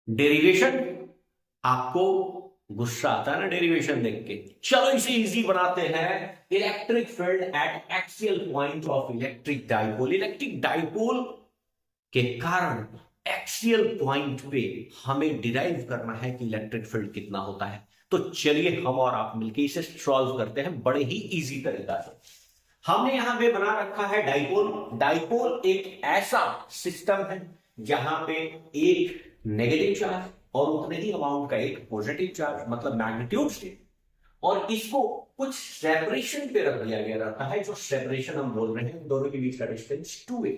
Derivation. आपको गुस्सा आता है ना डेरिवेशन देख के? चलो इसे इजी बनाते हैं। Electric field eight axial point of electric dipole. Electric dipole के कारण एक्सियल पॉइंट पे हमें डिराइव करना है कि इलेक्ट्रिक फील्ड कितना होता है। तो चलिए हम और आप मिलकर इसे सॉल्व करते हैं बड़े ही इजी तरीका से। हमने यहां पे बना रखा है डाइपोल। डाइपोल एक ऐसा सिस्टम है जहां पे एक नेगेटिव चार्ज और उतने ही अमाउंट का एक पॉजिटिव चार्ज, मतलब मैग्नीट्यूड से, और इसको कुछ सेपरेशन पे रख दिया गया रहता है। जो सेपरेशन हम बोल रहे हैं, दोनों के बीच का डिस्टेंस 2a।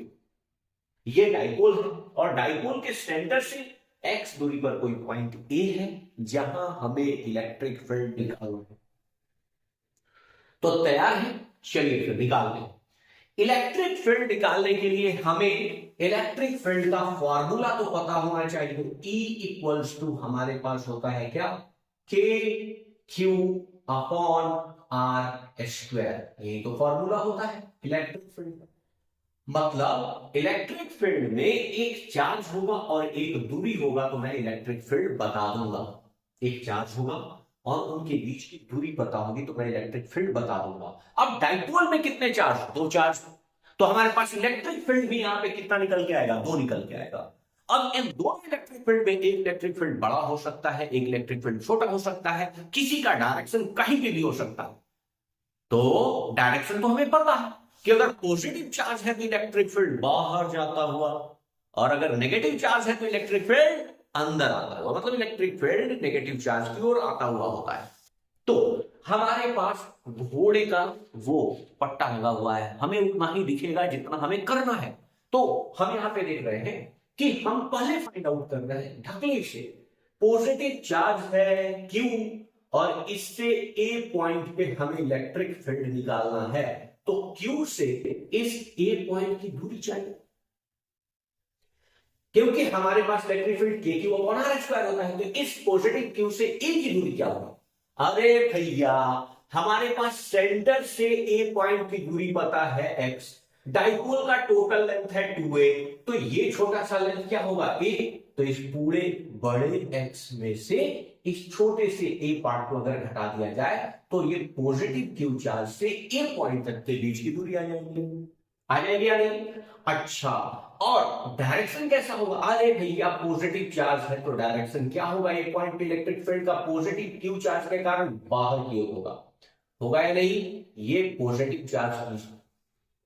ये डाइपोल है और डाइपोल के सेंटर से x दूरी पर कोई पॉइंट a है जहां हमें इलेक्ट्रिक फील्ड निकालना है। तो तैयार है? चलिए फिर निकाल लें। इलेक्ट्रिक फील्ड निकालने के लिए हमें इलेक्ट्रिक फील्ड का फॉर्मूला तो पता होना चाहिए। E इक्वल्स टू हमारे पास होता है क्या? K Q upon R square. यही तो फॉर्मूला होता है इलेक्ट्रिक फील्ड का। मतलब इलेक्ट्रिक फील्ड में एक चार्ज होगा और एक दूरी होगा, तो मैं इलेक्ट्रिक फील्ड बता दूंगा। एक चार्ज होगा और उनके बीच की दूरी पता होगी तो मैं इलेक्ट्रिक फील्ड बता दूंगा। अब डाइपोल में कितने चार्ज? दो चार्ज। तो हमारे पास इलेक्ट्रिक फील्ड भी यहां पे कितना निकल के आएगा? दो निकल के आएगा। अब इन दोनों इलेक्ट्रिक फील्ड में एक इलेक्ट्रिक फील्ड बड़ा हो सकता है, एक इलेक्ट्रिक फील्ड छोटा हो सकता है, किसी का डायरेक्शन कहीं पे भी हो सकता है। तो डायरेक्शन तो हमें पता है कि अगर पॉजिटिव चार्ज है तो इलेक्ट्रिक फील्ड बाहर जाता हुआ, और अगर नेगेटिव चार्ज है तो इलेक्ट्रिक फील्ड अंदर आता हुआ। मतलब इलेक्ट्रिक फील्ड नेगेटिव चार्ज की ओर आता हुआ होता है। तो हमारे पास घोड़े का वो पट्टा लगा हुआ है, हमें उतना ही दिखेगा जितना हमें करना है। तो हम यहां पे देख रहे हैं कि हम पहले फाइंड आउट कर रहे हैं ढकने से। पॉजिटिव चार्ज है क्यू और इससे ए पॉइंट पे हमें इलेक्ट्रिक फील्ड निकालना है। तो क्यू से इस ए पॉइंट की दूरी चाहिए, क्योंकि हमारे पास इलेक्ट्रिक फील्ड के क्यू अपॉन आर स्क्वायर होता है। तो इस पॉजिटिव क्यू से ए की दूरी क्या होगा? अरे भैया, हमारे पास सेंटर से ए पॉइंट की दूरी पता है x। डाइपोल का टोटल लेंथ है 2a, तो ये छोटा सा लेंथ क्या होगा? a। तो इस पूरे बड़े x में से इस छोटे से a पार्ट को अगर घटा दिया जाए तो ये पॉजिटिव क्यू चार्ज से a पॉइंट तक के बीच की दूरी आ जाएगी। आ जाएगी या नहीं? अच्छा, और डायरेक्शन कैसा होगा? अरे भैया, पॉजिटिव चार्ज है तो डायरेक्शन क्या होगा? एक पॉइंट पे इलेक्ट्रिक फील्ड का पॉजिटिव क्यू चार्ज के कारण बाहर की ओर होगा। होगा या नहीं? ये पॉजिटिव चार्ज के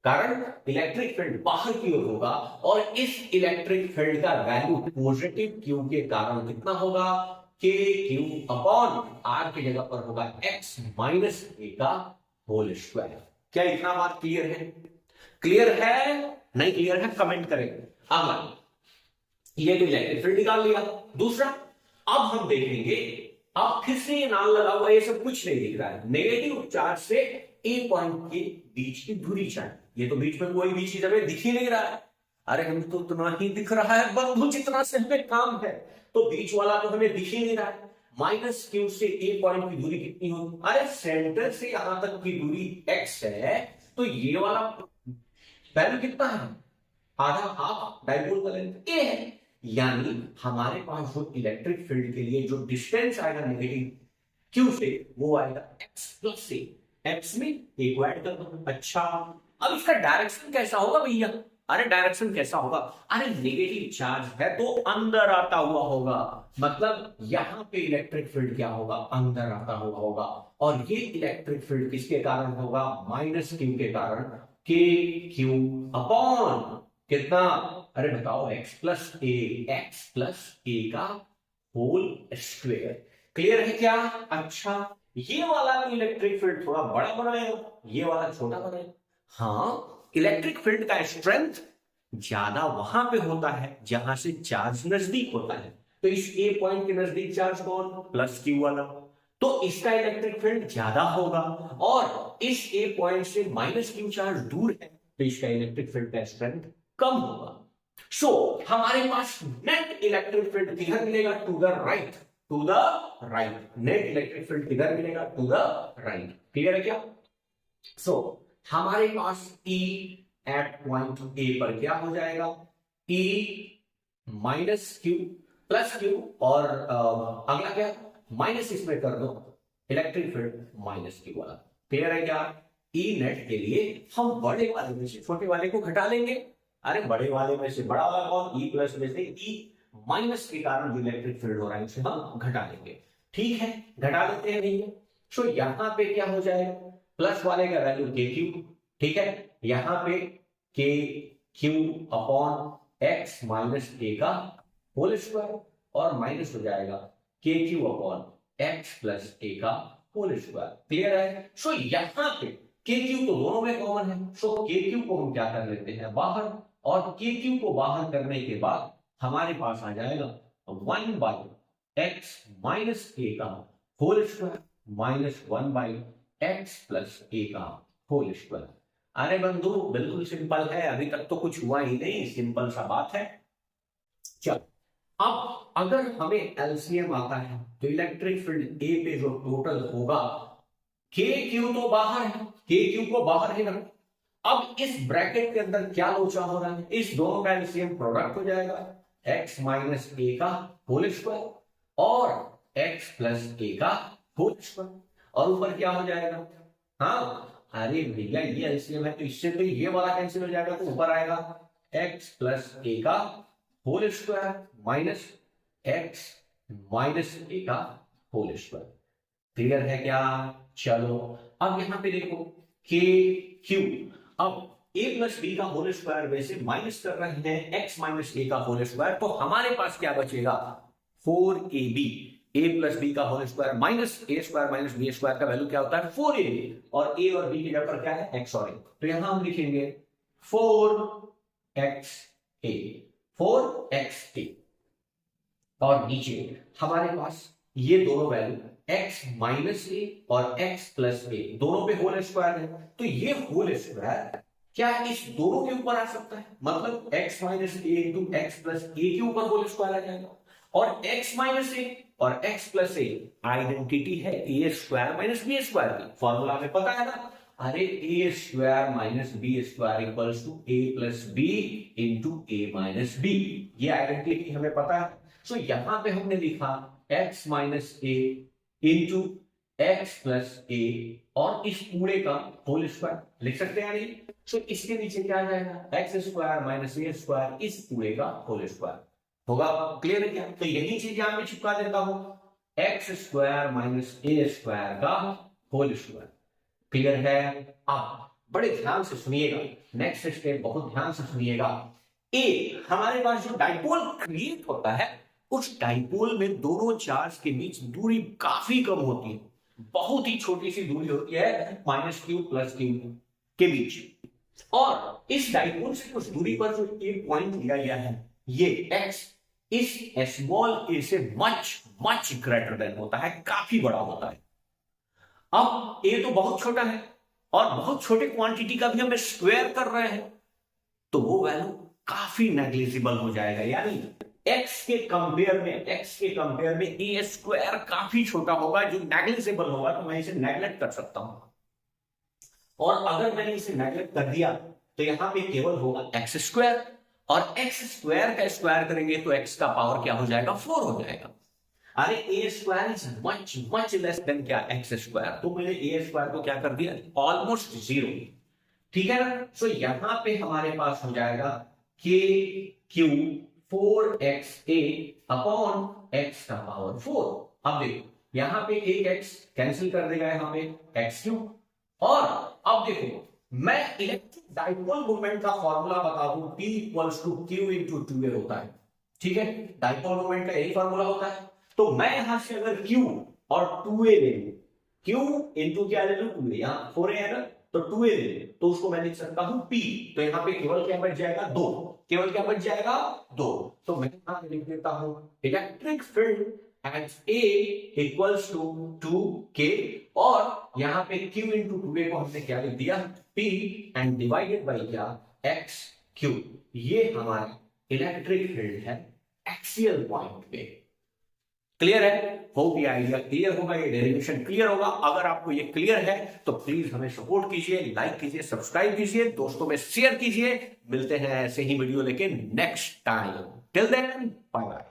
कारण इलेक्ट्रिक फील्ड बाहर की ओर होगा, और इस इलेक्ट्रिक फील्ड का वैल्यू पॉजिटिव क्यू के कारण कितना होगा? के क्यू अपॉन आर की जगह पर होगा एक्स माइनस ए का होल स्क्वायर। क्या इतना बात क्लियर है? क्लियर है? नहीं क्लियर है कमेंट करेंगे। अगला, ये तो इलेक्ट्रिक फील्ड निकाल लिया। दूसरा, अब हम देखेंगे, अब फिर से ये नाम लगा हुआ, ये सब कुछ नहीं दिख रहा है। नेगेटिव चार्ज से ए पॉइंट के बीच की दूरी चाहिए। ये तो बीच में कोई भी चीज हमें दिख ही नहीं रहा है। अरे हम तो उतना ही दिख रहा है बंधु जितना से हमें काम है, तो बीच वाला तो हमें दिख ही नहीं रहा है। माइनस क्यू से ए पॉइंट की दूरी कितनी होगी? अरे सेंटर से यहां तक की दूरी एक्स है, तो ये वाला वैल्यू कितना है? आधा, हाफ डाइपोल का लेंथ ए है। यानी हमारे पास जो इलेक्ट्रिक फील्ड के लिए जो डिस्टेंस आएगा नेगेटिव क्यू से, वो आएगा एक्स प्लस ए। एक्स में ए को ऐड कर दो। अच्छा, अब इसका डायरेक्शन कैसा होगा भैया? अरे डायरेक्शन कैसा होगा? अरे नेगेटिव चार्ज है तो अंदर आता हुआ होगा। मतलब यहां पे इलेक्ट्रिक फील्ड क्या होगा? अंदर आता हुआ होगा। और ये इलेक्ट्रिक फील्ड किसके कारण होगा? माइनस क्यू के कारण। के क्यू अपॉन कितना? अरे बताओ, x plus A. X plus a का होल स्क्वायर। क्लियर है क्या? अच्छा, ये वाला इलेक्ट्रिक फील्ड थोड़ा बड़ा बनाया, ये वाला छोटा बनाया। हाँ, इलेक्ट्रिक फील्ड का स्ट्रेंथ ज्यादा वहां पे होता है जहां से चार्ज नजदीक होता है। तो इस ए पॉइंट के नजदीक चार्ज कौन? प्लस क्यू वाला। तो इसका इलेक्ट्रिक फील्ड ज्यादा होगा, और इस ए पॉइंट से माइनस क्यू चार्ज दूर है, तो इसका इलेक्ट्रिक फील्ड का स्ट्रेंथ कम होगा। सो हमारे पास नेट इलेक्ट्रिक फील्ड किधर मिलेगा? To the right. To the right, net electric field किधर मिलेगा? To the right. क्लियर है क्या? सो हमारे पास E एट पॉइंट ए पर क्या हो जाएगा? E minus Q plus Q और अगला क्या माइनस इसमें कर दो, इलेक्ट्रिक फील्ड माइनस क्यू वाला। क्लियर है क्या? ई नेट के लिए हम बड़े वाले में से छोटे वाले को घटा लेंगे। अरे बड़े वाले में से बड़ा वाला कौन? ई प्लस में से ई माइनस के कारण जो इलेक्ट्रिक फील्ड हो रहा है उसे हम घटा लेंगे। ठीक है, घटा लेते हैं भैया। तो यहां पे क्या हो जाएगा, प्लस वाले का वैल्यू के क्यू, ठीक है, यहां पे के क्यू अपॉन एक्स माइनस के का होल स्क्वायर और माइनस हो जाएगा के Q upon x plus a का होल स्क्वायर। क्लियर है? सो यहां पे के क्यू तो दोनों में कॉमन है, सो के क्यू को हम क्या कर लेते हैं बाहर, और के क्यू को बाहर करने के बाद हमारे पास आ जाएगा 1 बाई एक्स माइनस ए का whole square minus 1 by x plus a का होल स्क्वायर। अरे बंधु बिल्कुल सिंपल है, अभी तक तो कुछ हुआ ही नहीं, सिंपल सा बात है। चल अब अगर हमें एलसीएम आता है तो इलेक्ट्रिक फील्ड ए पे जो टोटल होगा, के क्यू तो बाहर है, के क्यू को बाहर ही रखो। अब इस ब्रैकेट के अंदर क्या लोचा हो रहा है, इस दोनों का एलसीएम प्रोडक्ट हो जाएगा एक्स माइनस ए का होल स्क्वायर और एक्स प्लस ए का होल स्क्वायर, और ऊपर क्या हो जाएगा, हाँ अरे भैया ये एलसीएम है तो इससे तो ये वाला कैंसिल हो जाएगा, तो ऊपर आएगा एक्स प्लस ए का whole square minus x minus a का होल स्क्वायर। क्लियर है क्या? चलो अब यहां पे देखो के क्यू, अब ए प्लस बी का होल स्क्वायर में से माइनस कर रहे हैं एक्स माइनस ए का होल स्क्वायर, तो हमारे पास क्या बचेगा 4ab, ए प्लस बी का होल स्क्वायर माइनस ए स्क्वायर माइनस बी स्क्वायर का वैल्यू क्या होता है 4ab, और ए और बी की जगह पर क्या है एक्स और ए, तो यहां हम लिखेंगे 4xa और नीचे हमारे पास ये दोनों वैल्यू x माइनस ए और x प्लस ए दोनों पे होल स्क्वायर है, तो ये होल स्क्वायर क्या इस दोनों के ऊपर आ सकता है, मतलब x minus a into x plus ए के ऊपर होल स्क्वायर आ जाएगा, और x माइनस ए और x प्लस ए आइडेंटिटी है a square minus b square की, फॉर्मूला में पता है ना, अरे a square minus b square equals to a plus b into a minus b, ये आइडेंटिटी हमें पता है। सो यहां पे हमने लिखा x minus a into x plus a और इस पूरे का होल स्क्वायर लिख सकते हैं नहीं, सो इसके नीचे क्या आ जाएगा एक्स स्क्वायर माइनस ए स्क्वायर इस पूरे का होल स्क्वायर होगा। क्लियर है क्या? तो यही चीज यहां पे चिपका देता हूं, एक्स स्क्वायर माइनस ए स्क्वायर का होल स्क्वायर। क्लियर है? अब बड़े ध्यान से सुनिएगा, नेक्स्ट स्टेप बहुत ध्यान से सुनिएगा। ए हमारे पास जो डाइपोल क्रिएट होता है, उस डाइपोल में दोनों चार्ज के बीच दूरी काफी कम होती है, बहुत ही छोटी सी दूरी होती है माइनस क्यू प्लस क्यू के बीच, और इस डाइपोल से कुछ दूरी पर जो एक पॉइंट लिया गया है ये x इस स्मॉल ए से मच मच ग्रेटर देन होता है, काफी बड़ा होता है। अब ए तो बहुत छोटा है और बहुत छोटे क्वांटिटी का भी हम स्क्वायर कर रहे हैं, तो वो वैल्यू काफी नेग्लिजिबल हो जाएगा, यानी x के कंपेयर में ए स्क्वायर काफी छोटा होगा जो नेग्लिजिबल होगा, तो मैं इसे नेग्लेक्ट कर सकता हूं, और अगर मैंने इसे नेग्लेक्ट कर दिया तो यहां पे केवल होगा एक्स स्क्वायर, और एक्स स्क्वायर का स्क्वायर करेंगे तो एक्स का पावर क्या हो जाएगा 4 हो जाएगा। अरे a square is much much less than क्या एक्स स्क्वायर, तो मैंने ए स्क्वायर को क्या कर दिया ऑलमोस्ट 0, ठीक है ना। सो यहां पे हमारे पास हो जाएगा के क्यू 4xa अपॉन एक्स का पावर 4। अब देखो यहां पे एक एक्स कैंसिल कर देगा यहां पे एक्स क्यू, और अब देखो मैं इलेक्ट्रिक डाइपोल मोमेंट का फॉर्मूला बता दूं, P equals to Q into 2a होता है, ठीक है, डाइपोल मोमेंट का यही फॉर्मूला होता है। तो मैं यहां से अगर Q और 2a ले लूं, Q इंटू क्या ले लूं 2a, यहां 4a है ना, तो 2a ले लूं तो उसको मैं लिख सकता हूं P, तो यहां पे केवल क्या बच जाएगा 2, केवल क्या बच जाएगा 2, तो मैं यहां लिख देता हूं electric field at A equals to 2k, और यहां पे Q इंटू 2a को हमने क्या लिख दिया P एंड डिवाइडेड बाई क्या x क्यू, ये हमारा इलेक्ट्रिक फील्ड है एक्सियल पॉइंट पे। क्लियर है? होप ये आइडिया क्लियर होगा, ये डेरिवेशन क्लियर होगा। अगर आपको ये क्लियर है तो प्लीज हमें सपोर्ट कीजिए, लाइक कीजिए, सब्सक्राइब कीजिए, दोस्तों में शेयर कीजिए। मिलते हैं ऐसे ही वीडियो लेके next time, till then bye bye.